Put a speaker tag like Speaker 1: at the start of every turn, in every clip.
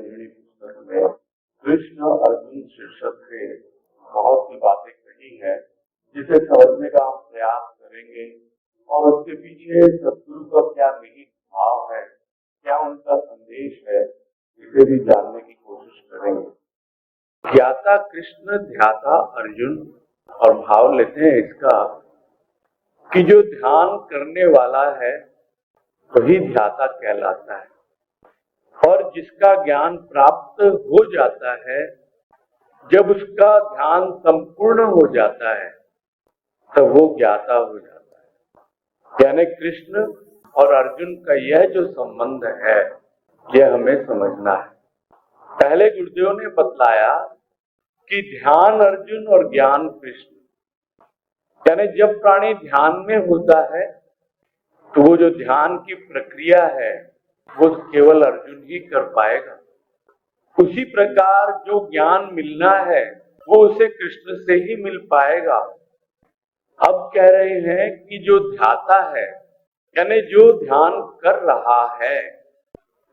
Speaker 1: गृहिणी पुस्तक में कृष्ण अर्जुन शीर्षक से बहुत सी बातें कही है, जिसे समझने का हम प्रयास करेंगे और उसके पीछे सद्गुरु का क्या निहित भाव है, क्या उनका संदेश है, इसे भी जानने की कोशिश करेंगे। ज्ञाता कृष्ण, ध्याता अर्जुन, और भाव लेते हैं इसका कि जो ध्यान करने वाला है वही ध्याता कहलाता है, और जिसका ज्ञान प्राप्त हो जाता है, जब उसका ध्यान संपूर्ण हो जाता है तब वो ज्ञाता हो जाता है। यानी कृष्ण और अर्जुन का यह जो संबंध है, यह हमें समझना है। पहले गुरुदेव ने बतलाया कि ध्यान अर्जुन और ज्ञान कृष्ण, यानी जब प्राणी ध्यान में होता है तो वो जो ध्यान की प्रक्रिया है वो केवल अर्जुन ही कर पाएगा। उसी प्रकार जो ज्ञान मिलना है वो उसे कृष्ण से ही मिल पाएगा। अब कह रहे हैं कि जो ध्याता है, यानी जो ध्यान कर रहा है,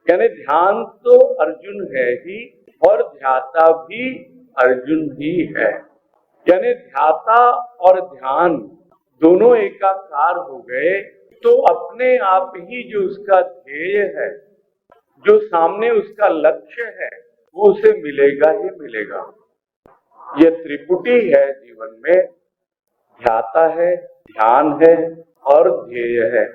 Speaker 1: यानी ध्यान तो अर्जुन है ही और ध्याता भी अर्जुन ही है। यानी ध्याता और ध्यान दोनों एकाकार हो गए तो अपने आप ही जो उसका ध्येय है, जो सामने उसका लक्ष्य है, वो उसे मिलेगा ही मिलेगा। यह त्रिपुटी है जीवन में, ध्याता है, ध्यान है और ध्येय है।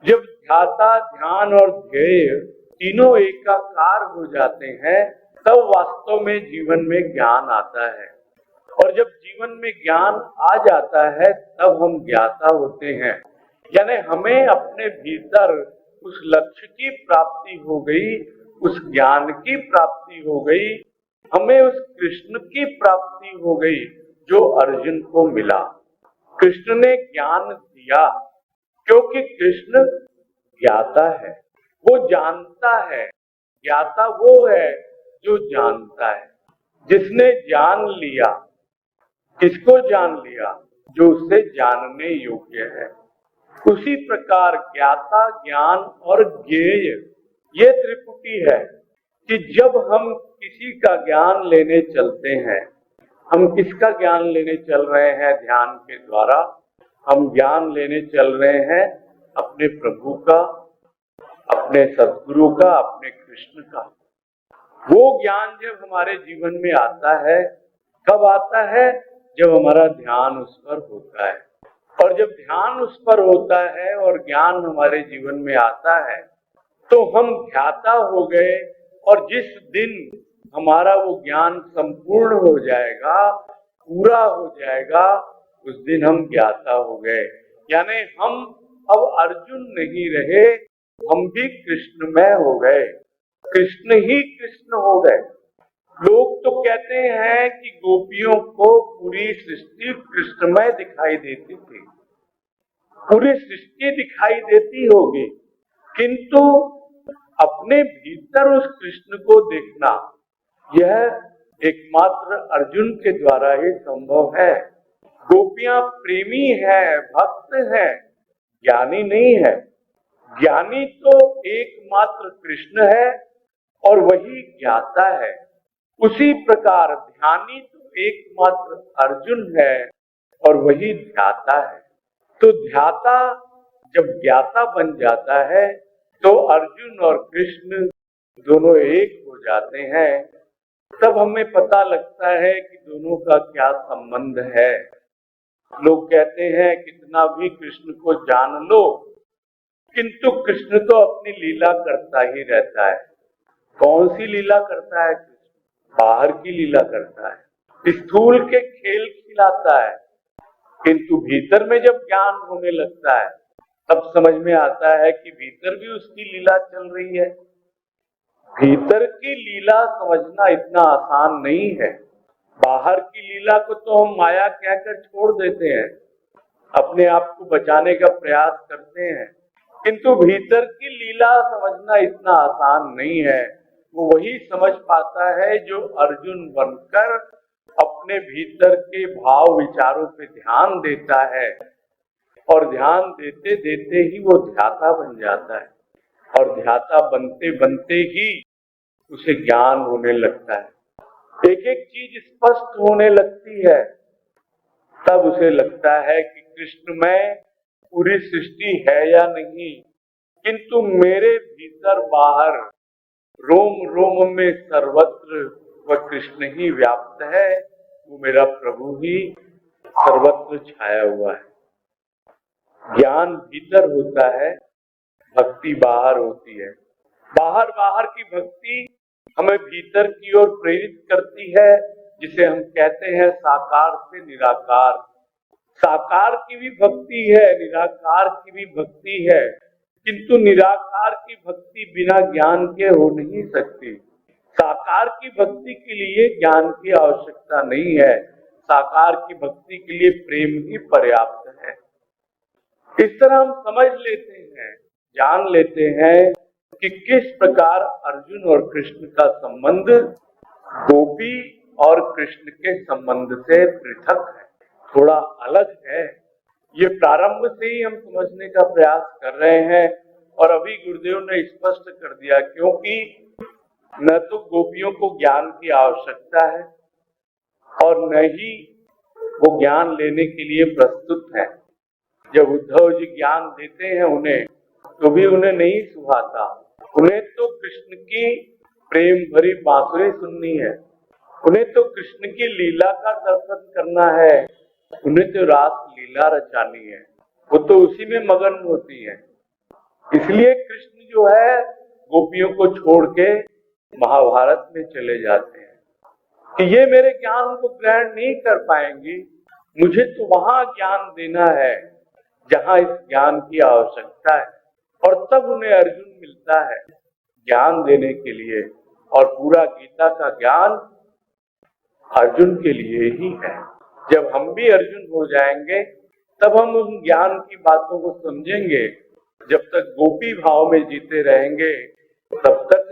Speaker 1: जब ध्याता, ध्यान और ध्येय तीनों एकाकार हो जाते हैं तब वास्तव में जीवन में ज्ञान आता है, और जब जीवन में ज्ञान आ जाता है तब हम ज्ञाता होते हैं। यानी हमें अपने भीतर उस लक्ष्य की प्राप्ति हो गई, उस ज्ञान की प्राप्ति हो गई, हमें उस कृष्ण की प्राप्ति हो गई जो अर्जुन को मिला। कृष्ण ने ज्ञान दिया क्योंकि कृष्ण ज्ञाता है, वो जानता है। ज्ञाता वो है जो जानता है, जिसने जान लिया। किसको जान लिया? जो उससे जानने योग्य है। उसी प्रकार ज्ञाता, ज्ञान और ज्ञेय, ये त्रिपुटी है कि जब हम किसी का ज्ञान लेने चलते हैं, हम किसका ज्ञान लेने चल रहे हैं? ध्यान के द्वारा हम ज्ञान लेने चल रहे हैं अपने प्रभु का, अपने सद्गुरु का, अपने कृष्ण का। वो ज्ञान जब हमारे जीवन में आता है, कब आता है? जब हमारा ध्यान उस पर होता है। और जब ध्यान उस पर होता है और ज्ञान हमारे जीवन में आता है तो हम ध्याता हो गए, और जिस दिन हमारा वो ज्ञान संपूर्ण हो जाएगा, पूरा हो जाएगा, उस दिन हम ज्ञाता हो गए। यानी हम अब अर्जुन नहीं रहे, हम भी कृष्णमय हो गए, कृष्ण ही कृष्ण हो गए। लोग तो कहते हैं कि गोपियों को पूरी सृष्टि कृष्णमय दिखाई देती थी, पूरी सृष्टि दिखाई देती होगी, किंतु अपने भीतर उस कृष्ण को देखना, यह एकमात्र अर्जुन के द्वारा ही संभव है। गोपियां प्रेमी है, भक्त है, ज्ञानी नहीं है। ज्ञानी तो एकमात्र कृष्ण है और वही ज्ञाता है। उसी प्रकार ध्यानी तो एकमात्र अर्जुन है और वही ध्याता है। तो ध्याता जब ज्ञाता बन जाता है तो अर्जुन और कृष्ण दोनों एक हो जाते हैं। तब हमें पता लगता है कि दोनों का क्या संबंध है। लोग कहते हैं कितना भी कृष्ण को जान लो, किंतु कृष्ण तो अपनी लीला करता ही रहता है। कौन सी लीला करता है? बाहर की लीला करता है, स्थूल के खेल खिलाता है, किंतु भीतर में जब ज्ञान होने लगता है तब समझ में आता है कि भीतर भी उसकी लीला चल रही है। भीतर की लीला समझना इतना आसान नहीं है। बाहर की लीला को तो हम माया कहकर छोड़ देते हैं, अपने आप को बचाने का प्रयास करते हैं, किंतु भीतर की लीला समझना इतना आसान नहीं है। वो वही समझ पाता है जो अर्जुन बनकर अपने भीतर के भाव विचारों पे ध्यान देता है, और ध्यान देते देते ही वो ध्याता बन जाता है, और ध्याता बनते बनते ही उसे ज्ञान होने लगता है। एक एक चीज स्पष्ट होने लगती है, तब उसे लगता है कि कृष्ण में पूरी सृष्टि है या नहीं, किंतु मेरे भीतर बाहर रोम रोम में सर्वत्र वह कृष्ण ही व्याप्त है, वो मेरा प्रभु ही सर्वत्र छाया हुआ है। ज्ञान भीतर होता है, भक्ति बाहर होती है। बाहर बाहर की भक्ति हमें भीतर की ओर प्रेरित करती है, जिसे हम कहते हैं साकार से निराकार। साकार की भी भक्ति है, निराकार की भी भक्ति है, किंतु निराकार की भक्ति बिना ज्ञान के हो नहीं सकती। साकार की भक्ति के लिए ज्ञान की आवश्यकता नहीं है, साकार की भक्ति के लिए प्रेम ही पर्याप्त है। इस तरह हम समझ लेते हैं, जान लेते हैं कि किस प्रकार अर्जुन और कृष्ण का संबंध गोपी और कृष्ण के संबंध से पृथक है, थोड़ा अलग है। ये प्रारंभ से ही हम समझने का प्रयास कर रहे हैं और अभी गुरुदेव ने स्पष्ट कर दिया, क्योंकि न तो गोपियों को ज्ञान की आवश्यकता है और न ही वो ज्ञान लेने के लिए प्रस्तुत है। जब उद्धव जी ज्ञान देते हैं उन्हें, तो भी उन्हें नहीं सुहाता। उन्हें तो कृष्ण की प्रेम भरी बांसुरी सुननी है, उन्हें तो कृष्ण की लीला का दर्शन करना है, उन्हें तो रास लीला रचानी है, वो तो उसी में मगन होती है। इसलिए कृष्ण जो है गोपियों को छोड़ के महाभारत में चले जाते हैं कि ये मेरे ज्ञान को ग्रहण नहीं कर पाएंगी, मुझे तो वहां ज्ञान देना है जहां इस ज्ञान की आवश्यकता है। और तब उन्हें अर्जुन मिलता है ज्ञान देने के लिए, और पूरा गीता का ज्ञान अर्जुन के लिए ही है। जब हम भी अर्जुन हो जाएंगे तब हम उन ज्ञान की बातों को समझेंगे। जब तक गोपी भाव में जीते रहेंगे तब तक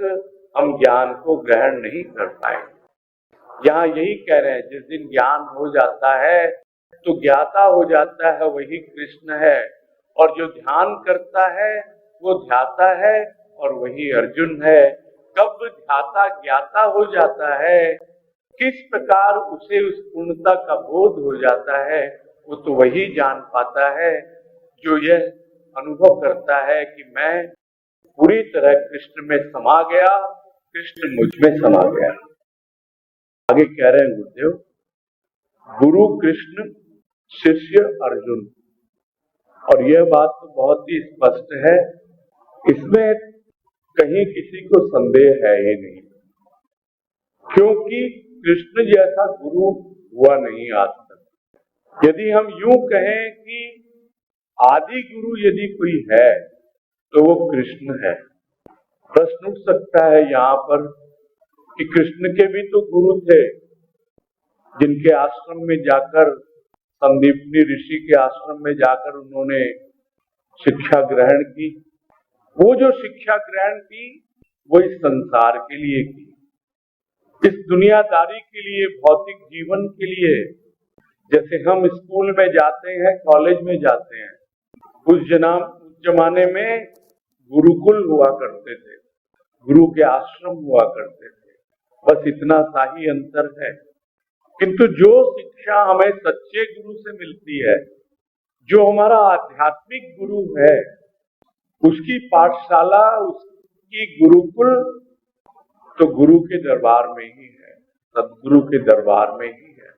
Speaker 1: हम ज्ञान को ग्रहण नहीं कर पाएंगे। यहाँ यही कह रहे हैं, जिस दिन ज्ञान हो जाता है तो ज्ञाता हो जाता है वही कृष्ण है, और जो ध्यान करता है वो ध्याता है और वही अर्जुन है। कब ध्याता ज्ञाता हो जाता है, किस प्रकार उसे उस पूर्णता का बोध हो जाता है, वो तो वही जान पाता है जो यह अनुभव करता है कि मैं पूरी तरह कृष्ण में समा गया, कृष्ण मुझ में समा गया। आगे कह रहे हैं गुरुदेव, गुरु कृष्ण शिष्य अर्जुन, और यह बात तो बहुत ही स्पष्ट है, इसमें कहीं किसी को संदेह है ही नहीं, क्योंकि कृष्ण जैसा गुरु हुआ नहीं आज तक। यदि हम यूं कहें कि आदि गुरु यदि कोई है तो वो कृष्ण है। प्रश्न उठ सकता है यहाँ पर कि कृष्ण के भी तो गुरु थे, जिनके आश्रम में जाकर, संदीपनी ऋषि के आश्रम में जाकर उन्होंने शिक्षा ग्रहण की। वो जो शिक्षा ग्रहण की वो इस संसार के लिए की, इस दुनियादारी के लिए, भौतिक जीवन के लिए। जैसे हम स्कूल में जाते हैं, कॉलेज में जाते हैं, उस जमाने में गुरुकुल हुआ करते थे, गुरु के आश्रम हुआ करते थे, बस इतना सा ही अंतर है। किंतु जो शिक्षा हमें सच्चे गुरु से मिलती है, जो हमारा आध्यात्मिक गुरु है, उसकी पाठशाला, उसकी गुरुकुल तो गुरु के दरबार में ही है, सदगुरु के दरबार में ही है।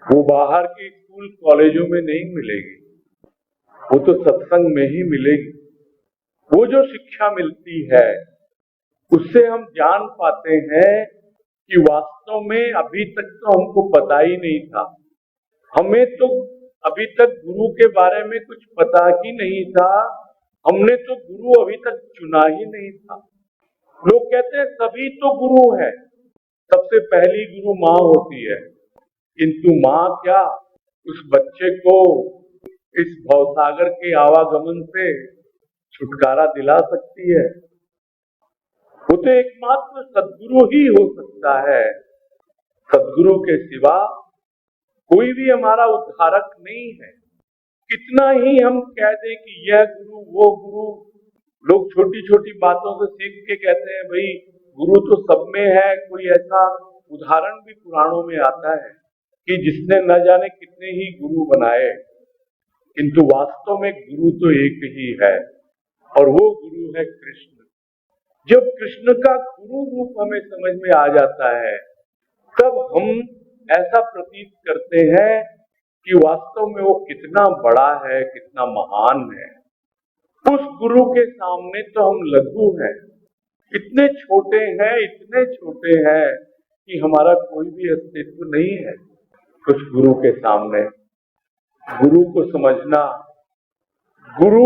Speaker 1: वो बाहर के स्कूल कॉलेजों में नहीं मिलेगी, वो तो सत्संग में ही मिलेगी। वो जो शिक्षा मिलती है उससे हम जान पाते हैं कि वास्तव में अभी तक तो हमको पता ही नहीं था, हमें तो अभी तक गुरु के बारे में कुछ पता ही नहीं था, हमने तो गुरु अभी तक चुना ही नहीं था। लोग कहते हैं सभी तो गुरु है, सबसे पहली गुरु माँ होती है, किंतु माँ क्या उस बच्चे को इस भवसागर के आवागमन से छुटकारा दिला सकती है? वो तो एकमात्र सदगुरु ही हो सकता है। सदगुरु के सिवा कोई भी हमारा उद्धारक नहीं है। कितना ही हम कह दें कि यह गुरु वो गुरु, लोग छोटी छोटी बातों से सीख के कहते हैं भाई गुरु तो सब में है। कोई ऐसा उदाहरण भी पुराणों में आता है कि जिसने न जाने कितने ही गुरु बनाए, किंतु वास्तव में गुरु तो एक ही है और वो गुरु है कृष्ण। जब कृष्ण का गुरु रूप हमें समझ में आ जाता है, तब हम ऐसा प्रतीत करते हैं कि वास्तव में वो कितना बड़ा है, कितना महान है। उस गुरु के सामने तो हम लघु हैं, इतने छोटे हैं, इतने छोटे हैं कि हमारा कोई भी अस्तित्व नहीं है उस गुरु के सामने। गुरु को समझना, गुरु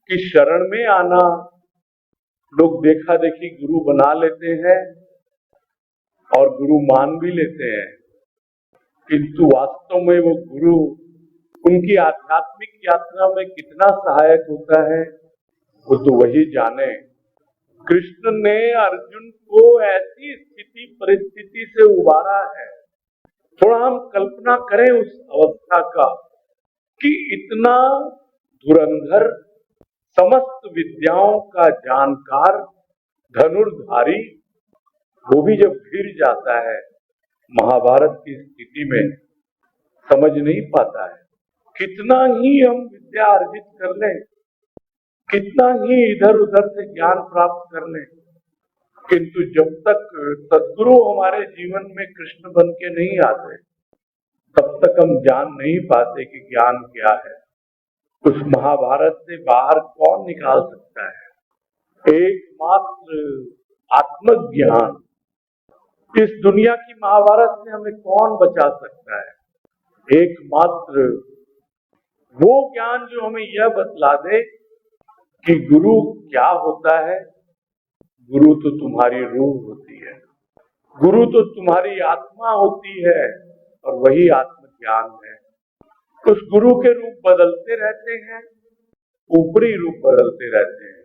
Speaker 1: की शरण में आना, लोग देखा देखी गुरु बना लेते हैं और गुरु मान भी लेते हैं, किंतु वास्तव में वो गुरु उनकी आध्यात्मिक यात्रा में कितना सहायक होता है वो तो वही जाने। कृष्ण ने अर्जुन को ऐसी स्थिति परिस्थिति से उबारा है, थोड़ा हम कल्पना करें उस अवस्था का कि इतना धुरंधर, समस्त विद्याओं का जानकार, धनुर्धारी, वो भी जब गिर जाता है महाभारत की स्थिति में, समझ नहीं पाता है। कितना ही हम विद्या अर्जित कर लें, कितना ही इधर उधर से ज्ञान प्राप्त कर लें, किंतु जब तक सद्गुरु हमारे जीवन में कृष्ण बन के नहीं आते, तब तक हम जान नहीं पाते कि ज्ञान क्या है। उस महाभारत से बाहर कौन निकाल सकता है? एकमात्र आत्मज्ञान। इस दुनिया की महाभारत से हमें कौन बचा सकता है? एकमात्र वो ज्ञान जो हमें यह बतला दे कि गुरु क्या होता है। गुरु तो तुम्हारी रूह होती है, गुरु तो तुम्हारी आत्मा होती है और वही आत्मज्ञान है। उस गुरु के रूप बदलते रहते हैं, ऊपरी रूप बदलते रहते हैं।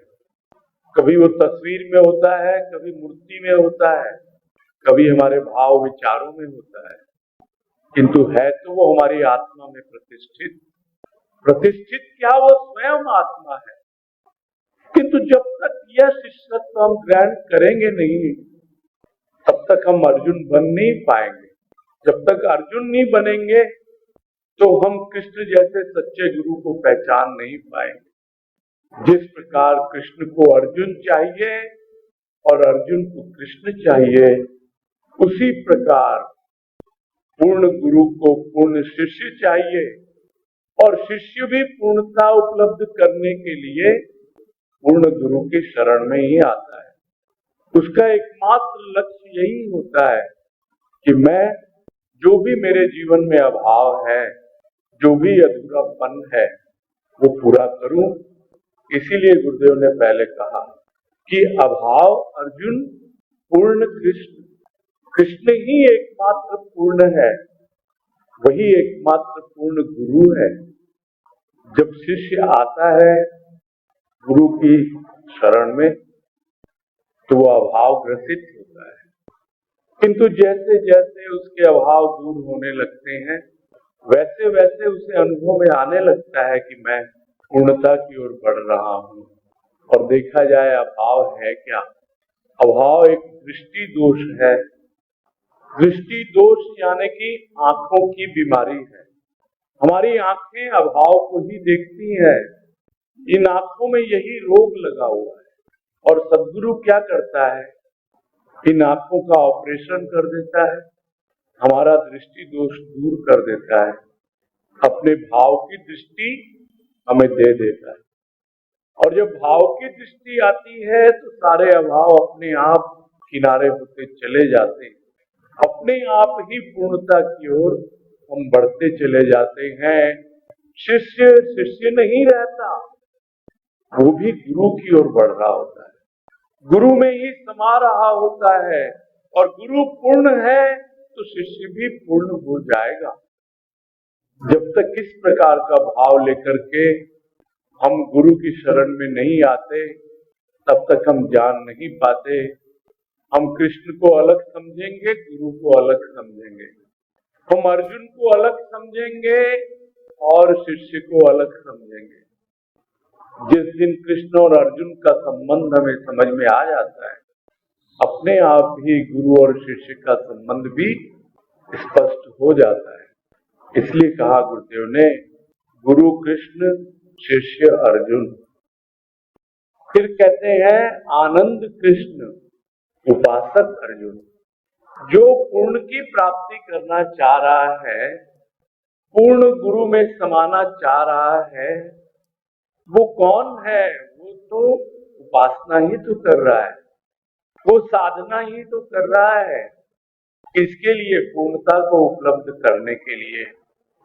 Speaker 1: कभी वो तस्वीर में होता है, कभी मूर्ति में होता है, कभी हमारे भाव विचारों में होता है, किंतु है तो वो हमारी आत्मा में प्रतिष्ठित। प्रतिष्ठित क्या, वो स्वयं आत्मा है। किंतु जब तक यह शिष्यत्व हम ग्रहण करेंगे नहीं, तब तक हम अर्जुन बन नहीं पाएंगे। जब तक अर्जुन नहीं बनेंगे तो हम कृष्ण जैसे सच्चे गुरु को पहचान नहीं पाएंगे। जिस प्रकार कृष्ण को अर्जुन चाहिए और अर्जुन को कृष्ण चाहिए, उसी प्रकार पूर्ण गुरु को पूर्ण शिष्य चाहिए और शिष्य भी पूर्णता उपलब्ध करने के लिए पूर्ण गुरु की शरण में ही आता है। उसका एकमात्र लक्ष्य यही होता है कि मैं जो भी मेरे जीवन में अभाव है, जो भी अधूरापन है, वो पूरा करूं। इसीलिए गुरुदेव ने पहले कहा कि अभाव अर्जुन, पूर्ण कृष्ण। कृष्ण ही एकमात्र पूर्ण है, वही एकमात्र पूर्ण गुरु है। जब शिष्य आता है गुरु की शरण में तो वो अभाव ग्रसित होता है, किंतु जैसे जैसे उसके अभाव दूर होने लगते हैं, वैसे वैसे उसे अनुभव में आने लगता है कि मैं पूर्णता की ओर बढ़ रहा हूँ। और देखा जाए अभाव है क्या? अभाव एक दृष्टि दोष है। दृष्टि दोष यानी कि आंखों की बीमारी है। हमारी आंखें अभाव को ही देखती हैं। इन आंखों में यही रोग लगा हुआ है और सद्गुरु क्या करता है? इन आंखों का ऑपरेशन कर देता है, हमारा दृष्टि दोष दूर कर देता है, अपने भाव की दृष्टि हमें दे देता है। और जब भाव की दृष्टि आती है तो सारे अभाव अपने आप किनारे होते चले जाते हैं, अपने आप ही पूर्णता की ओर हम बढ़ते चले जाते हैं। शिष्य शिष्य नहीं रहता, वो भी गुरु की ओर बढ़ रहा होता है, गुरु में ही समा रहा होता है। और गुरु पूर्ण है तो शिष्य भी पूर्ण हो जाएगा। जब तक इस प्रकार का भाव लेकर के हम गुरु की शरण में नहीं आते, तब तक हम जान नहीं पाते। हम कृष्ण को अलग समझेंगे, गुरु को अलग समझेंगे, हम अर्जुन को अलग समझेंगे और शिष्य को अलग समझेंगे। जिस दिन कृष्ण और अर्जुन का संबंध हमें समझ में आ जाता है, अपने आप ही गुरु और शिष्य का संबंध भी स्पष्ट हो जाता है। इसलिए कहा गुरुदेव ने, गुरु कृष्ण शिष्य अर्जुन। फिर कहते हैं आनंद कृष्ण उपासक अर्जुन। जो पूर्ण की प्राप्ति करना चाह रहा है, पूर्ण गुरु में समाना चाह रहा है, वो कौन है? वो तो उपासना ही तो कर रहा है, वो साधना ही तो कर रहा है। किसके लिए? पूर्णता को उपलब्ध करने के लिए।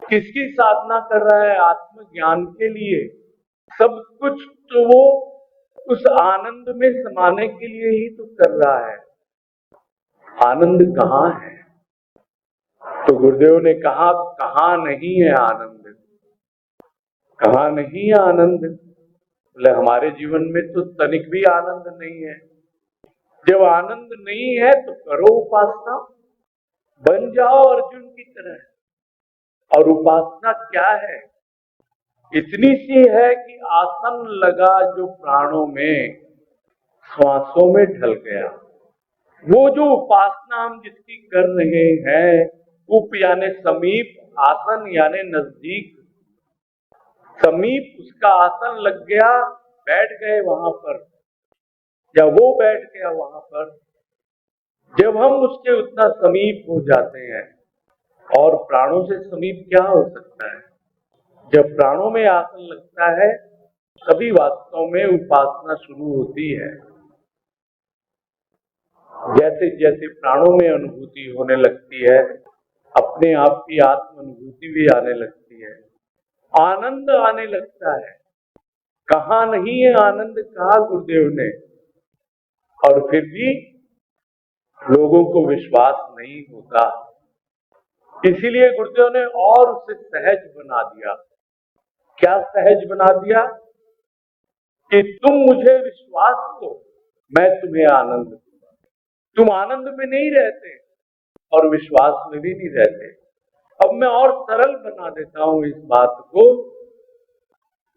Speaker 1: किसकी साधना कर रहा है? आत्मज्ञान के लिए। सब कुछ तो वो उस आनंद में समाने के लिए ही तो कर रहा है। आनंद कहाँ है? तो गुरुदेव ने कहा, कहाँ नहीं है आनंद? कहाँ नहीं है आनंद? बोले हमारे जीवन में तो तनिक भी आनंद नहीं है। जब आनंद नहीं है तो करो उपासना, बन जाओ अर्जुन की तरह। और उपासना क्या है? इतनी सी है कि आसन लगा जो प्राणों में, श्वासों में ढल गया। वो जो उपासना हम जिसकी कर रहे हैं, उप यानी समीप, आसन यानी नजदीक, समीप उसका आसन लग गया, बैठ गए वहां पर, या वो बैठ गया वहां पर। जब हम उसके उतना समीप हो जाते हैं, और प्राणों से समीप क्या हो सकता है? जब प्राणों में आसन लगता है तभी वास्तव में उपासना शुरू होती है। जैसे जैसे प्राणों में अनुभूति होने लगती है, अपने आप की आत्म अनुभूति भी आने लगती है, आनंद आने लगता है। कहाँ नहीं है आनंद, कहा गुरुदेव ने। और फिर भी लोगों को विश्वास नहीं होता, इसीलिए गुरुदेव ने और उसे सहज बना दिया। क्या सहज बना दिया? कि तुम मुझे विश्वास दो, मैं तुम्हें आनंद दूंगा। तुम आनंद में नहीं रहते और विश्वास में भी नहीं रहते। अब मैं और सरल बना देता हूं इस बात को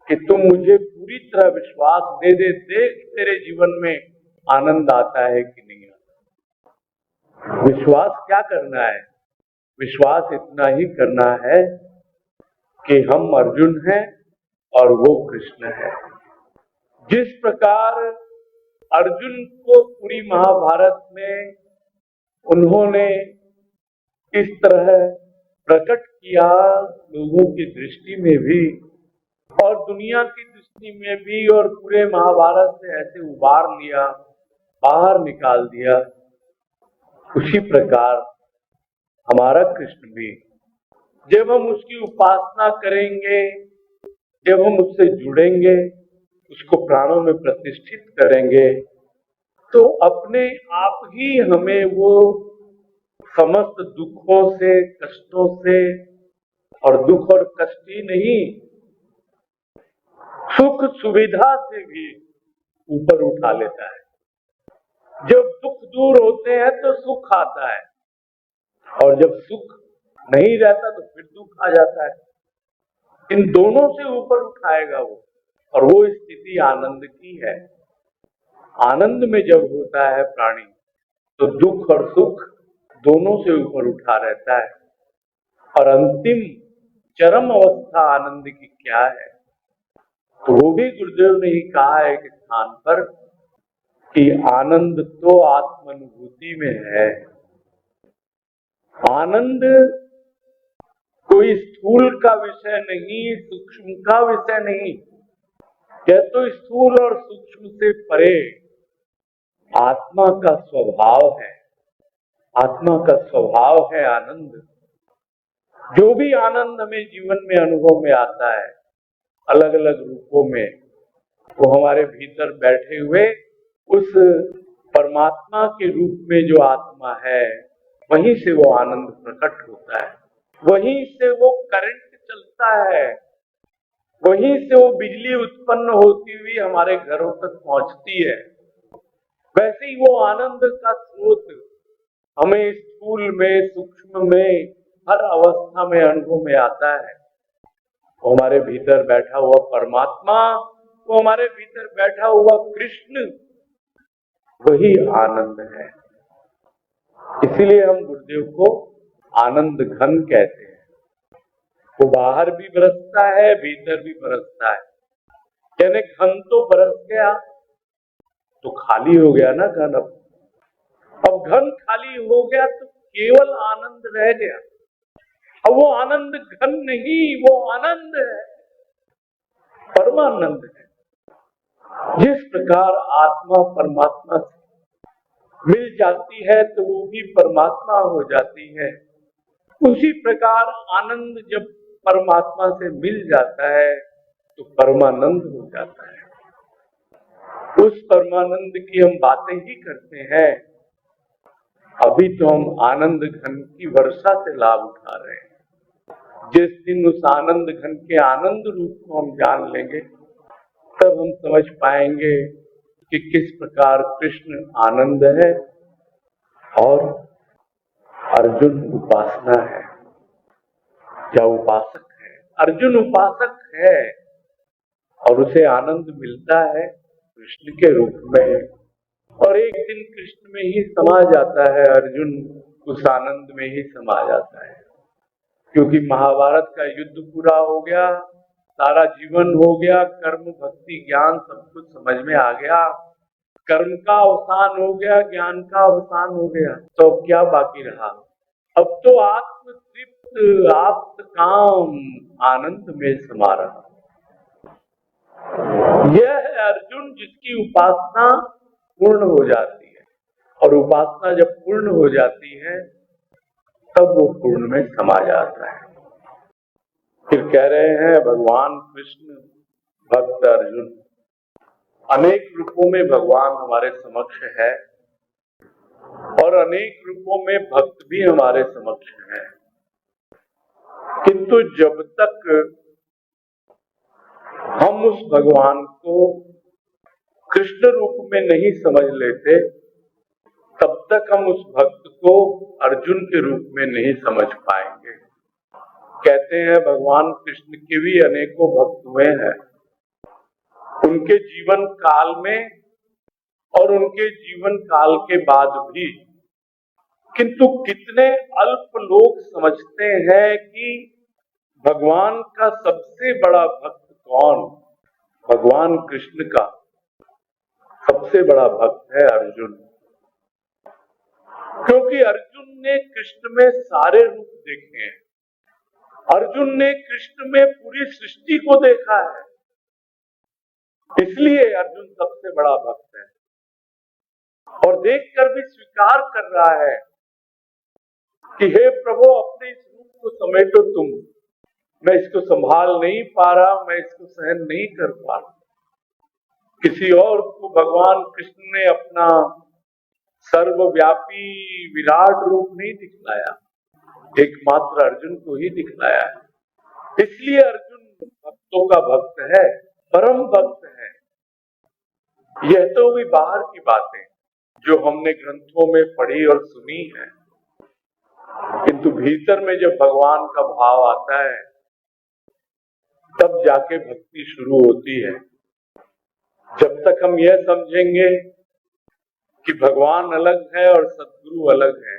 Speaker 1: कि तुम मुझे पूरी तरह विश्वास दे दे, देख तेरे जीवन में आनंद आता है कि नहीं आता। विश्वास क्या करना है? विश्वास इतना ही करना है कि हम अर्जुन हैं और वो कृष्ण है। जिस प्रकार अर्जुन को पूरी महाभारत में उन्होंने इस तरह प्रकट किया, लोगों की दृष्टि में भी और दुनिया की दृष्टि में भी, और पूरे महाभारत से ऐसे उबार लिया, बाहर निकाल दिया, उसी प्रकार हमारा कृष्ण भी, जब हम उसकी उपासना करेंगे, जब हम उससे जुड़ेंगे, उसको प्राणों में प्रतिष्ठित करेंगे, तो अपने आप ही हमें वो समस्त दुखों से, कष्टों से, और दुख और कष्ट ही नहीं, सुख सुविधा से भी ऊपर उठा लेता है। जब दुख दूर होते हैं तो सुख आता है, और जब सुख नहीं रहता तो फिर दुख आ जाता है। इन दोनों से ऊपर उठाएगा वो, और वो स्थिति आनंद की है। आनंद में जब होता है प्राणी, तो दुख और सुख दोनों से ऊपर उठा रहता है। और अंतिम चरम अवस्था आनंद की क्या है? तो वो भी गुरुदेव ने ही कहा है कि स्थान पर कि आनंद तो आत्मानुभूति में है। आनंद कोई स्थूल का विषय नहीं, सूक्ष्म का विषय नहीं। यह तो स्थूल और सूक्ष्म से परे आत्मा का स्वभाव है। आत्मा का स्वभाव है आनंद। जो भी आनंद हमें जीवन में अनुभव में आता है, अलग अलग रूपों में, वो हमारे भीतर बैठे हुए उस परमात्मा के रूप में जो आत्मा है, वहीं से वो आनंद प्रकट होता है, वहीं से वो करंट चलता है, वहीं से वो बिजली उत्पन्न होती हुई हमारे घरों तक पहुंचती है। वैसे ही वो आनंद का स्रोत हमें स्थूल में, सूक्ष्म में, हर अवस्था में अनुभव में आता है। वो हमारे भीतर बैठा हुआ परमात्मा, वो हमारे भीतर बैठा हुआ कृष्ण, वही आनंद है। इसीलिए हम गुरुदेव को आनंद घन कहते हैं। वो बाहर भी बरसता है, भीतर भी बरसता है। यानी घन तो बरस गया तो खाली हो गया ना घन। अब घन खाली हो गया तो केवल आनंद रह गया। अब वो आनंद घन नहीं, वो आनंद है, परमानंद है। जिस प्रकार आत्मा परमात्मा से मिल जाती है तो वो भी परमात्मा हो जाती है, उसी प्रकार आनंद जब परमात्मा से मिल जाता है तो परमानंद हो जाता है। उस परमानंद की हम बातें ही करते हैं। अभी तो हम आनंद घन की वर्षा से लाभ उठा रहे हैं। जिस दिन उस आनंद घन के आनंद रूप को हम जान लेंगे तब हम समझ पाएंगे कि किस प्रकार कृष्ण आनंद है और अर्जुन उपासना है या उपासक है। अर्जुन उपासक है और उसे आनंद मिलता है कृष्ण के रूप में, और एक दिन कृष्ण में ही समा जाता है। अर्जुन उस आनंद में ही समा जाता है, क्योंकि महाभारत का युद्ध पूरा हो गया, सारा जीवन हो गया, कर्म भक्ति ज्ञान सब कुछ समझ में आ गया। कर्म का अवसान हो गया, ज्ञान का अवसान हो गया, तो अब क्या बाकी रहा? अब तो आत्म तृप्त आत्म काम आनंद में समा रहा। यह है अर्जुन जिसकी उपासना पूर्ण हो जाती है, और उपासना जब पूर्ण हो जाती है तब वो पूर्ण में समा जाता है। फिर कह रहे हैं भगवान कृष्ण भक्त अर्जुन, अनेक रूपों में भगवान हमारे समक्ष है और अनेक रूपों में भक्त भी हमारे समक्ष है, किंतु जब तक हम उस भगवान को कृष्ण रूप में नहीं समझ लेते तब तक हम उस भक्त को अर्जुन के रूप में नहीं समझ पाएंगे। कहते हैं भगवान कृष्ण के भी अनेकों भक्त हुए हैं, उनके जीवन काल में और उनके जीवन काल के बाद भी, किंतु कितने अल्प लोग समझते हैं कि भगवान का सबसे बड़ा भक्त कौन? भगवान कृष्ण का सबसे बड़ा भक्त है अर्जुन, क्योंकि अर्जुन ने कृष्ण में सारे रूप देखे हैं। अर्जुन ने कृष्ण में पूरी सृष्टि को देखा है, इसलिए अर्जुन सबसे बड़ा भक्त है। और देखकर भी स्वीकार कर रहा है कि हे प्रभु, अपने इस रूप को समेटो तुम, मैं इसको संभाल नहीं पा रहा, मैं इसको सहन नहीं कर पा रहा। किसी और को भगवान कृष्ण ने अपना सर्वव्यापी विराट रूप नहीं दिखलाया, एकमात्र अर्जुन को ही दिखलाया है। इसलिए अर्जुन भक्तों का भक्त है, परम भक्त है। यह तो भी बाहर की बातें जो हमने ग्रंथों में पढ़ी और सुनी है, किंतु भीतर में जब भगवान का भाव आता है तब जाके भक्ति शुरू होती है। जब तक हम यह समझेंगे कि भगवान अलग है और सद्गुरु अलग है,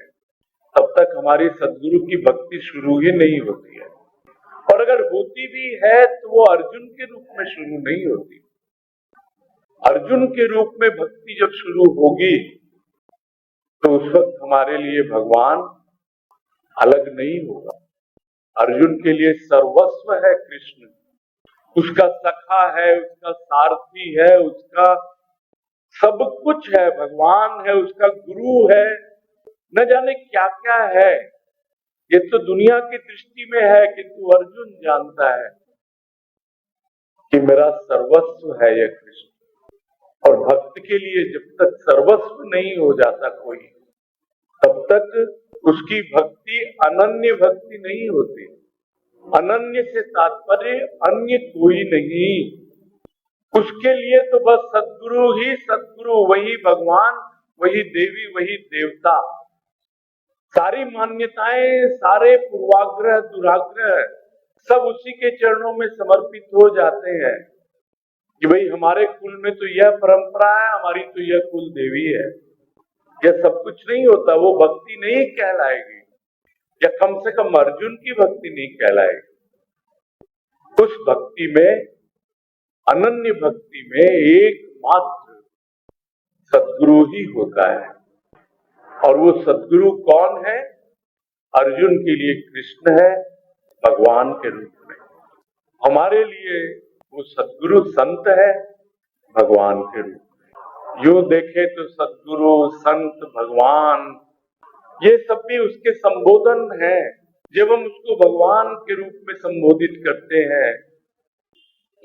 Speaker 1: तब तक हमारी सद्गुरु की भक्ति शुरू ही नहीं होती है। और अगर होती भी है तो वो अर्जुन के रूप में शुरू नहीं होती। अर्जुन के रूप में भक्ति जब शुरू होगी तो उस वक्त हमारे लिए भगवान अलग नहीं होगा। अर्जुन के लिए सर्वस्व है कृष्ण, उसका सखा है, उसका सारथी है, उसका सब कुछ है, भगवान है, उसका गुरु है, न जाने क्या क्या है। ये तो दुनिया की दृष्टि में है, किंतु अर्जुन जानता है कि मेरा सर्वस्व है यह कृष्ण। और भक्त के लिए जब तक सर्वस्व नहीं हो जाता कोई, तब तक उसकी भक्ति अनन्य भक्ति नहीं होती। अनन्य से तात्पर्य अन्य कोई नहीं, उसके लिए तो बस सद्गुरु ही सद्गुरु, वही भगवान, वही देवी, वही देवता। सारी मान्यताएं, सारे पूर्वाग्रह दुराग्रह सब उसी के चरणों में समर्पित हो जाते हैं कि भाई हमारे कुल में तो यह परंपरा है, हमारी तो यह कुल देवी है। यह सब कुछ नहीं होता, वो भक्ति नहीं कहलाएगी, या कम से कम अर्जुन की भक्ति नहीं कहलाएगी। उस भक्ति में, अनन्य भक्ति में एकमात्र सद्गुरु ही होता है। और वो सद्गुरु कौन है? अर्जुन के लिए कृष्ण है, भगवान के रूप में। हमारे लिए वो सद्गुरु संत है, भगवान के रूप में। यूं देखे तो सद्गुरु, संत, भगवान, ये सब भी उसके संबोधन है। जब हम उसको भगवान के रूप में संबोधित करते हैं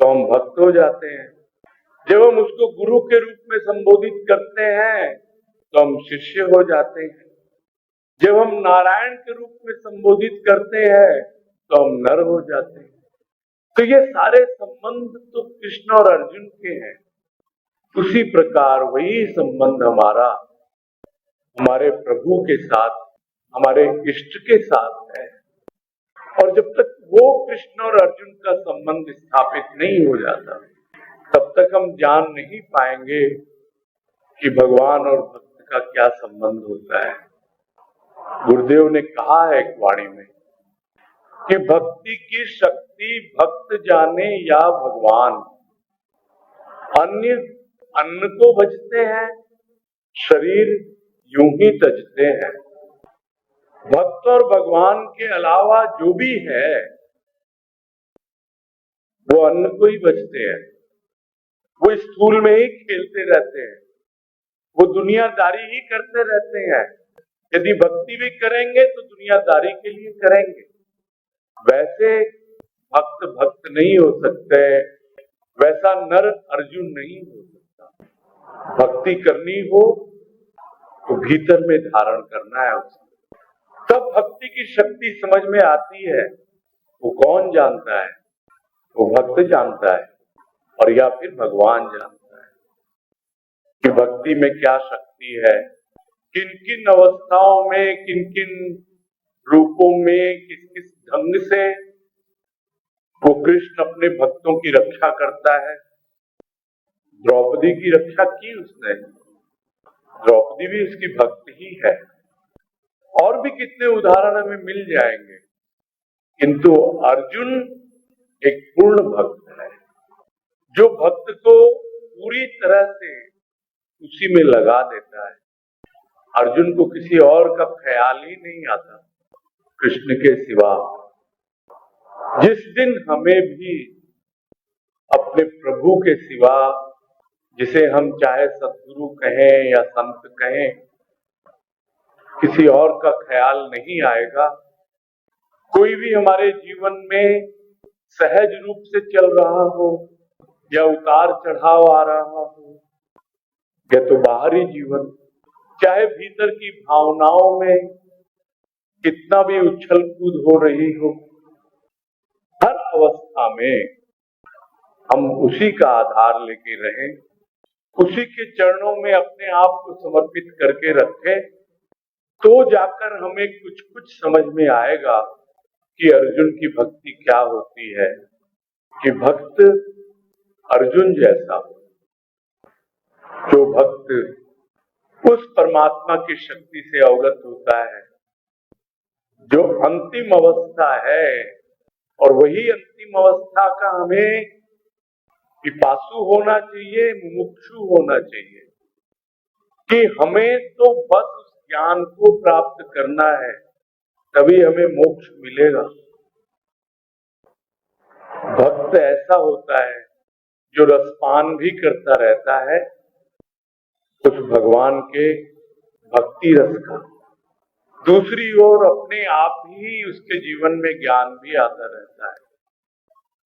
Speaker 1: तो हम भक्त हो जाते हैं। जब हम उसको गुरु के रूप में संबोधित करते हैं तो हम शिष्य हो जाते हैं। जब हम नारायण के रूप में संबोधित करते हैं तो हम नर हो जाते हैं। तो ये सारे संबंध तो कृष्ण और अर्जुन के हैं। उसी प्रकार वही संबंध हमारा हमारे प्रभु के साथ, हमारे इष्ट के साथ है। और जब तक वो कृष्ण और अर्जुन का संबंध स्थापित नहीं हो जाता, तब तक हम जान नहीं पाएंगे कि भगवान और भक्त का क्या संबंध होता है। गुरुदेव ने कहा है एक वाणी में कि भक्ति की शक्ति भक्त जाने या भगवान। अन्य अन्न को भजते हैं, शरीर यूं ही तजते हैं। भक्त और भगवान के अलावा जो भी है वो अन्न को ही बचते हैं। वो स्थूल में ही खेलते रहते हैं, वो दुनियादारी ही करते रहते हैं। यदि भक्ति भी करेंगे तो दुनियादारी के लिए करेंगे। वैसे भक्त भक्त नहीं हो सकते, वैसा नर अर्जुन नहीं हो सकता। भक्ति करनी हो तो भीतर में धारण करना है उसे, तब भक्ति की शक्ति समझ में आती है। वो कौन जानता है? वो भक्त जानता है, और या फिर भगवान जानता है कि भक्ति में क्या शक्ति है, किन किन अवस्थाओं में, किन किन रूपों में, किस किस ढंग से वो कृष्ण अपने भक्तों की रक्षा करता है। द्रौपदी की रक्षा की उसने, द्रौपदी भी उसकी भक्त ही है। और भी कितने उदाहरण हमें मिल जाएंगे। किंतु अर्जुन एक पूर्ण भक्त है, जो भक्त को पूरी तरह से उसी में लगा देता है। अर्जुन को किसी और का ख्याल ही नहीं आता कृष्ण के सिवा। जिस दिन हमें भी अपने प्रभु के सिवा, जिसे हम चाहे सद्गुरु कहें या संत कहें, किसी और का ख्याल नहीं आएगा, कोई भी हमारे जीवन में सहज रूप से चल रहा हो या उतार चढ़ाव आ रहा हो, या तो बाहरी जीवन, चाहे भीतर की भावनाओं में कितना भी उछल कूद हो रही हो, हर अवस्था में हम उसी का आधार लेके रहें, उसी के चरणों में अपने आप को समर्पित करके रखें, तो जाकर हमें कुछ कुछ समझ में आएगा कि अर्जुन की भक्ति क्या होती है। कि भक्त अर्जुन जैसा हो, जो भक्त उस परमात्मा की शक्ति से अवगत होता है जो अंतिम अवस्था है, और वही अंतिम अवस्था का हमें पिपासु होना चाहिए, मुमुक्षु होना चाहिए, कि हमें तो बस उस ज्ञान को प्राप्त करना है, तभी हमें मोक्ष मिलेगा। भक्त ऐसा होता है जो रसपान भी करता रहता है उस भगवान के भक्ति रस का, दूसरी ओर अपने आप ही उसके जीवन में ज्ञान भी आता रहता है,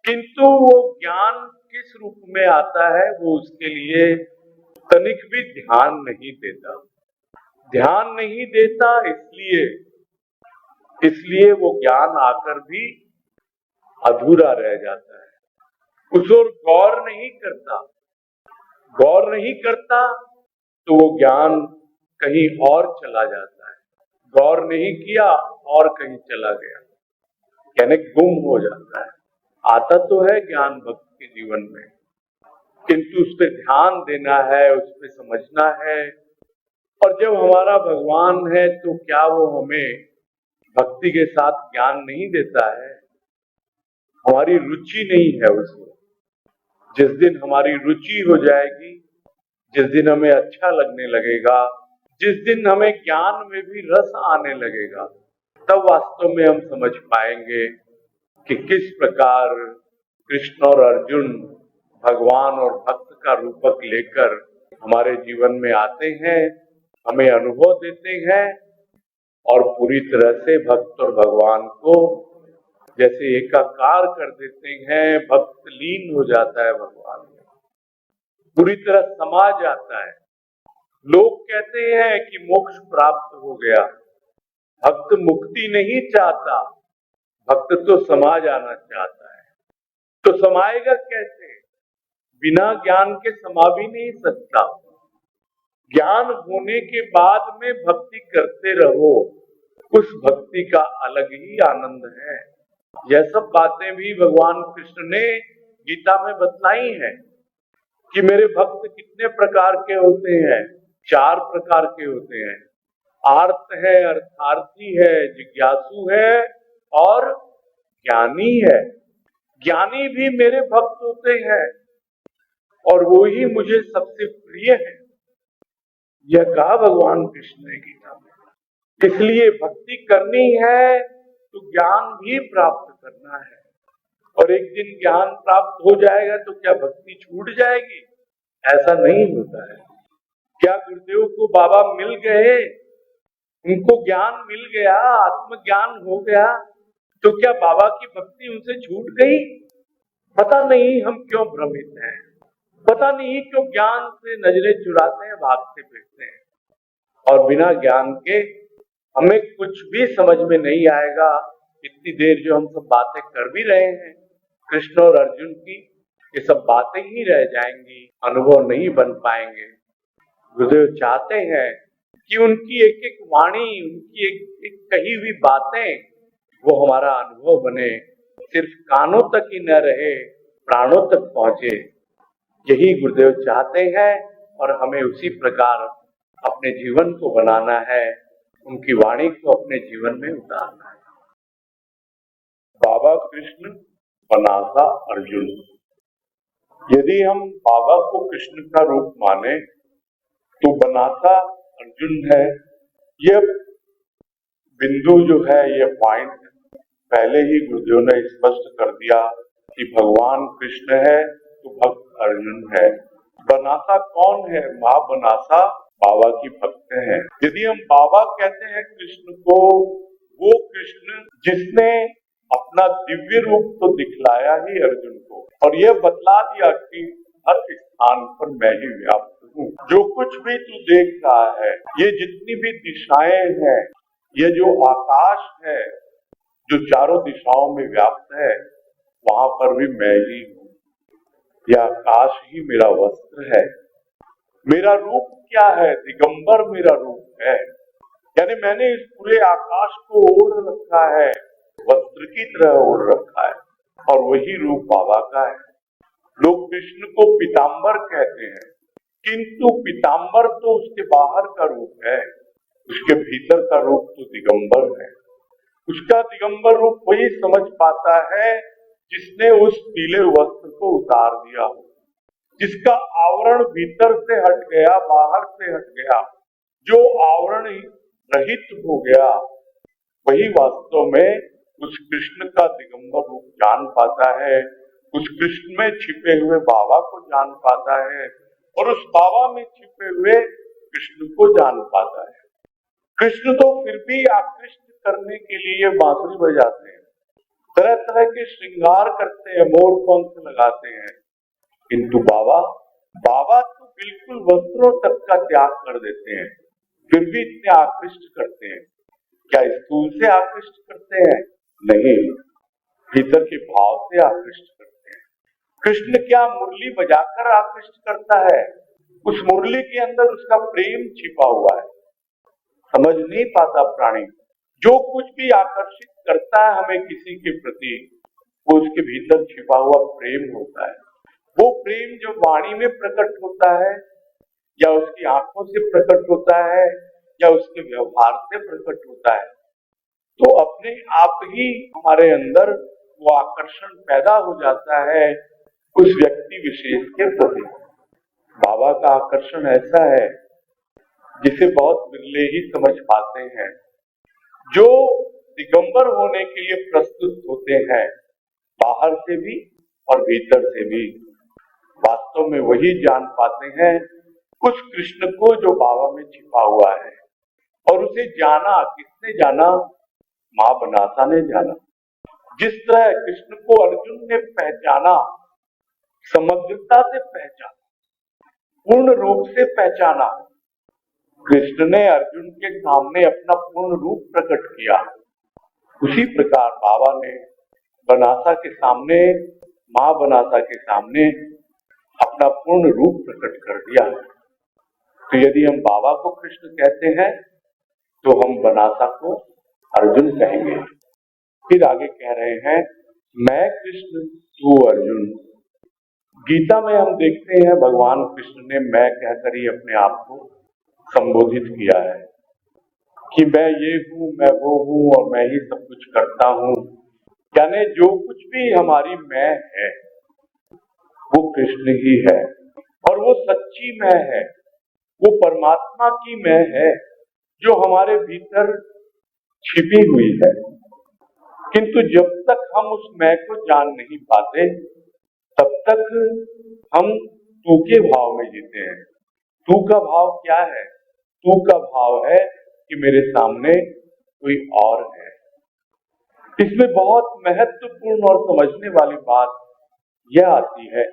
Speaker 1: किंतु वो ज्ञान किस रूप में आता है वो उसके लिए तनिक भी ध्यान नहीं देता। ध्यान नहीं देता इसलिए वो ज्ञान आकर भी अधूरा रह जाता है। उस ओर गौर नहीं करता तो वो ज्ञान कहीं और चला जाता है, गौर नहीं किया और कहीं चला गया, यानी गुम हो जाता है। आता तो है ज्ञान भक्त के जीवन में, किंतु उस पर ध्यान देना है, उस पर समझना है, और जब हमारा भगवान है तो क्या वो हमें भक्ति के साथ ज्ञान नहीं देता है? हमारी रुचि नहीं है उसमें। जिस दिन हमारी रुचि हो जाएगी, जिस दिन हमें अच्छा लगने लगेगा, जिस दिन हमें ज्ञान में भी रस आने लगेगा, तब वास्तव में हम समझ पाएंगे कि किस प्रकार कृष्ण और अर्जुन भगवान और भक्त का रूपक लेकर हमारे जीवन में आते हैं, हमें अनुभव देते हैं और पूरी तरह से भक्त और भगवान को जैसे एकाकार कर देते हैं। भक्त लीन हो जाता है भगवान में, पूरी तरह समा जाता है। लोग कहते हैं कि मोक्ष प्राप्त हो गया, भक्त मुक्ति नहीं चाहता, भक्त तो समा जाना चाहता है। तो समाएगा कैसे? बिना ज्ञान के समा भी नहीं सकता। ज्ञान होने के बाद में भक्ति करते रहो, उस भक्ति का अलग ही आनंद है। यह सब बातें भी भगवान कृष्ण ने गीता में बतलाई हैं कि मेरे भक्त कितने प्रकार के होते हैं। 4 प्रकार के होते हैं। आर्त है, अर्थार्थी है, जिज्ञासु है और ज्ञानी है। ज्ञानी भी मेरे भक्त होते हैं और वो ही मुझे सबसे प्रिय है, यह कहा भगवान कृष्ण ने गीता में। इसलिए भक्ति करनी है तो ज्ञान भी प्राप्त करना है। और एक दिन ज्ञान प्राप्त हो जाएगा तो क्या भक्ति छूट जाएगी? ऐसा नहीं होता है। क्या गुरुदेव को बाबा मिल गए, उनको ज्ञान मिल गया, आत्मज्ञान हो गया, तो क्या बाबा की भक्ति उनसे छूट गई? पता नहीं हम क्यों भ्रमित हैं, पता नहीं क्यों ज्ञान से नजरें चुराते हैं, भागते फिरते हैं। और बिना ज्ञान के हमें कुछ भी समझ में नहीं आएगा। इतनी देर जो हम सब बातें कर भी रहे हैं कृष्ण और अर्जुन की, ये सब बातें ही रह जाएंगी, अनुभव नहीं बन पाएंगे। गुरुदेव चाहते हैं कि उनकी एक एक वाणी, उनकी एक एक कही हुई बातें वो हमारा अनुभव बने, सिर्फ कानों तक ही न रहे, प्राणों तक पहुंचे। यही गुरुदेव चाहते हैं और हमें उसी प्रकार अपने जीवन को बनाना है, उनकी वाणी को अपने जीवन में उतारना है। बाबा कृष्ण बनासा अर्जुन। यदि हम बाबा को कृष्ण का रूप माने तो बनासा अर्जुन है। यह बिंदु जो है, यह पॉइंट पहले ही गुरुदेव ने स्पष्ट कर दिया कि भगवान कृष्ण है तो भक्त अर्जुन है। बनासा कौन है? माँ बनासा बाबा की भक्त है। यदि हम बाबा कहते हैं कृष्ण को, वो कृष्ण जिसने अपना दिव्य रूप तो दिखलाया ही अर्जुन को और यह बतला दिया कि हर स्थान पर मैं ही व्याप्त हूँ। जो कुछ भी तू देख रहा है, ये जितनी भी दिशाएं हैं, ये जो आकाश है जो चारों दिशाओं में व्याप्त है, वहां पर भी मैं ही हूँ। यह आकाश ही मेरा वस्त्र है। मेरा रूप क्या है? दिगंबर मेरा रूप है। यानी मैंने इस पूरे आकाश को ओढ़ रखा है, वस्त्र की तरह ओढ़ रखा है, और वही रूप बाबा का है। लोग कृष्ण को पीताम्बर कहते हैं, किंतु पीताम्बर तो उसके बाहर का रूप है, उसके भीतर का रूप तो दिगंबर है। उसका दिगंबर रूप वही समझ पाता है जिसने उस पीले वस्त्र को उतार दिया हो, जिसका आवरण भीतर से हट गया, बाहर से हट गया, जो आवरण रहित हो गया, वही वास्तव में उस कृष्ण का दिगंबर रूप जान पाता है, उस कृष्ण में छिपे हुए बाबा को जान पाता है और उस बाबा में छिपे हुए कृष्ण को जान पाता है। कृष्ण तो फिर भी आकृष्ट करने के लिए बांसुरी बजाते हैं, तरह तरह के श्रृंगार करते हैं, मोर पंख लगाते हैं, किंतु बाबा तो बिल्कुल वस्त्रों तक का त्याग कर देते हैं, फिर भी इतने आकृष्ट करते हैं। क्या स्थूल से आकृष्ट करते हैं? नहीं, भीतर के भाव से आकृष्ट करते हैं। कृष्ण क्या मुरली बजाकर आकृष्ट करता है? उस मुरली के अंदर उसका प्रेम छिपा हुआ है। समझ नहीं पाता प्राणी। जो कुछ भी आकर्षित करता है हमें किसी के प्रति, वो उसके भीतर छिपा हुआ प्रेम होता है। वो प्रेम जो वाणी में प्रकट होता है, या उसकी आंखों से प्रकट होता है या उसके व्यवहार से प्रकट होता है। तो अपने आप ही हमारे अंदर वो आकर्षण पैदा हो जाता है उस व्यक्ति विशेष के प्रति। बाबा का आकर्षण ऐसा है जिसे बहुत बिरले ही समझ पाते हैं। जो दिगंबर होने के लिए प्रस्तुत होते हैं, बाहर से भी और भीतर से भी, वास्तव में वही जान पाते हैं उस कृष्ण को जो बाबा में छिपा हुआ है। और उसे जाना किसने जाना? मां बनासा ने जाना। जिस तरह कृष्ण को अर्जुन ने पहचाना, समग्रता से पहचाना, पूर्ण रूप से पहचाना, कृष्ण ने अर्जुन के सामने अपना पूर्ण रूप प्रकट किया। उसी प्रकार बाबा ने बनासा के सामने, मां बनासा के सामने अपना पूर्ण रूप प्रकट कर दिया। तो यदि हम बाबा को कृष्ण कहते हैं तो हम बनासा को अर्जुन कहेंगे। फिर आगे कह रहे हैं, मैं कृष्ण तू अर्जुन। गीता में हम देखते हैं भगवान कृष्ण ने मैं कहकर ही अपने आप को संबोधित किया है कि मैं ये हूँ, मैं वो हूँ और मैं ही सब कुछ करता हूँ। यानी जो कुछ भी हमारी मैं है वो कृष्ण ही है और वो सच्ची मैं है, वो परमात्मा की मैं है जो हमारे भीतर छिपी हुई है। किंतु जब तक हम उस मैं को जान नहीं पाते तब तक हम तू के भाव में जीते हैं। तू का भाव क्या है? तू का भाव है कि मेरे सामने कोई और है। इसमें बहुत महत्वपूर्ण और समझने वाली बात यह आती है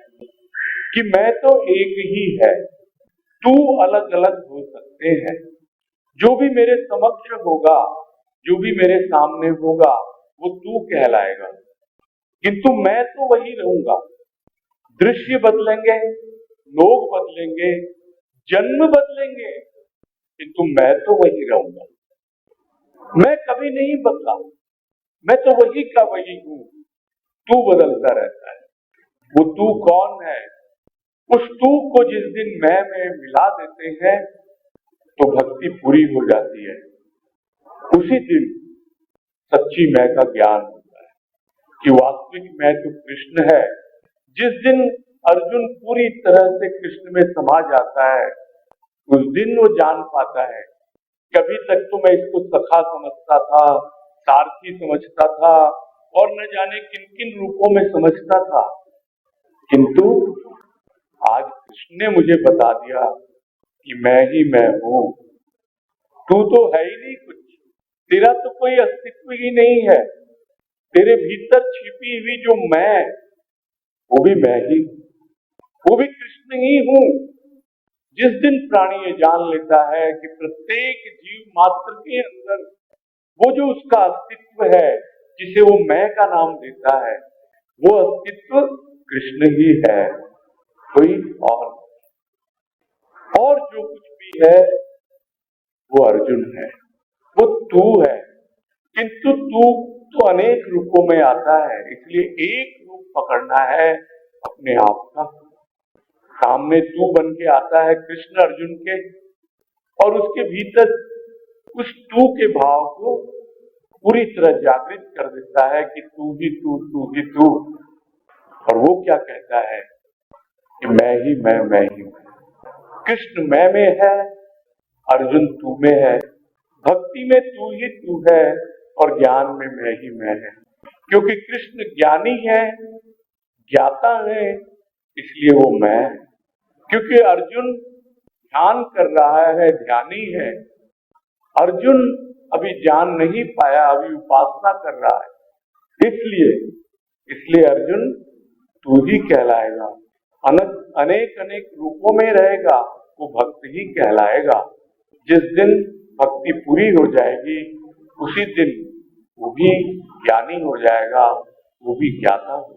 Speaker 1: कि मैं तो एक ही है, तू अलग अलग हो सकते हैं। जो भी मेरे समक्ष होगा, जो भी मेरे सामने होगा वो तू कहलाएगा, किंतु मैं तो वही रहूंगा। दृश्य बदलेंगे, लोग बदलेंगे, जन्म बदलेंगे, किंतु मैं तो वही रहूंगा। मैं कभी नहीं बदला, मैं तो वही का वही हूँ। तू बदलता रहता है। वो तू कौन है? उस तू को जिस दिन मैं में मिला देते हैं तो भक्ति पूरी हो जाती है। उसी दिन सच्ची मैं का ज्ञान होता है कि वास्तविक मैं तो कृष्ण है। जिस दिन अर्जुन पूरी तरह से कृष्ण में समा जाता है उस दिन वो जान पाता है। कभी तक तो मैं इसको सखा समझता था, सारथी समझता था और न जाने किन किन रूपों में समझता था, किंतु आज कृष्ण ने मुझे बता दिया कि मैं ही मैं हूँ। तू तो है ही नहीं कुछ, तेरा तो कोई अस्तित्व ही नहीं है। तेरे भीतर छिपी हुई जो मैं, वो भी मैं ही, वो भी कृष्ण ही हूँ। जिस दिन प्राणी ये जान लेता है कि प्रत्येक जीव मात्र के अंदर वो जो उसका अस्तित्व है जिसे वो मैं का नाम देता है, वो अस्तित्व कृष्ण ही है, कोई और जो कुछ भी है वो अर्जुन है, वो तू है। किंतु तू तो अनेक रूपों में आता है, इसलिए एक रूप पकड़ना है अपने आप का। सामने तू बन के आता है कृष्ण अर्जुन के, और उसके भीतर उस तू के भाव को पूरी तरह जागृत कर देता है कि तू ही तू, तू ही तू। और वो क्या कहता है कि मैं ही मैं ही मैं। कृष्ण मैं में है, अर्जुन तू में है। भक्ति में तू ही तू है और ज्ञान में मैं ही मैं है। क्योंकि कृष्ण ज्ञानी है, ज्ञाता है, इसलिए वो मैं है। क्योंकि अर्जुन ध्यान कर रहा है, ध्यानी है। अर्जुन अभी जान नहीं पाया, अभी उपासना कर रहा है, इसलिए अर्जुन तू ही कहलाएगा। अनेक अनेक रूपों में रहेगा, वो भक्त ही कहलाएगा। जिस दिन भक्ति पूरी हो जाएगी उसी दिन वो भी ज्ञानी हो जाएगा, वो भी ज्ञाता हो